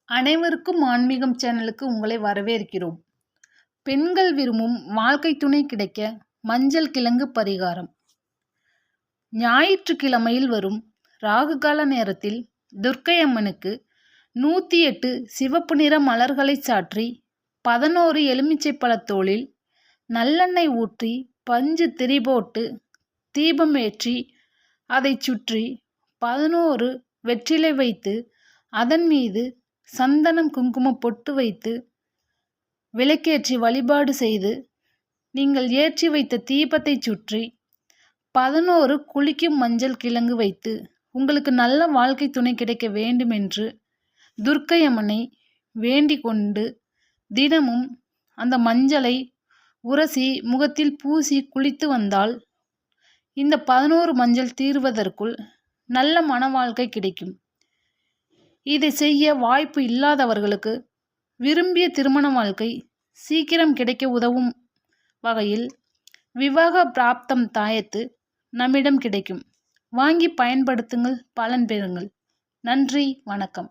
அனைவருக்கும் ஆன்மீகம் சேனலுக்கு உங்களை வரவேற்கிறோம். பெண்கள் விரும்பும் வாழ்க்கை துணை கிடைக்க மஞ்சள் கிழங்கு பரிகாரம். ஞாயிற்றுக்கிழமையில் வரும் ராகுகால நேரத்தில் துர்க்கை அம்மனுக்கு 108 சிவப்பு நிற மலர்களை சாற்றி 11 எலுமிச்சை பழத்தோலில் நல்லெண்ணெய் ஊற்றி பஞ்சு திரி போட்டு தீபம் ஏற்றி அதை சுற்றி 11 வெற்றிலை வைத்து அதன் மீது சந்தனம் குங்குமம் பொட்டு வைத்து விளக்கேற்றி வழிபாடு செய்து நீங்கள் ஏற்றி வைத்த தீபத்தை சுற்றி 11 குளிக்கும் மஞ்சள் கிழங்கு வைத்து உங்களுக்கு நல்ல வாழ்க்கை துணை கிடைக்க வேண்டும் என்று துர்க்கை அம்மனை வேண்டிக் கொண்டு தினமும் அந்த மஞ்சளை உரசி முகத்தில் பூசி குளித்து வந்தால் இந்த 11 மஞ்சள் தீர்வதற்குள் நல்ல மன வாழ்க்கை கிடைக்கும். இதை செய்ய வாய்ப்பு இல்லாதவர்களுக்கு விரும்பிய திருமண வாழ்க்கை சீக்கிரம் கிடைக்க உதவும் வகையில் விவாக பிராப்தம் தாயத்து நம்மிடம் கிடைக்கும். வாங்கி பயன்படுத்துங்கள், பலன் பெறுங்கள். நன்றி, வணக்கம்.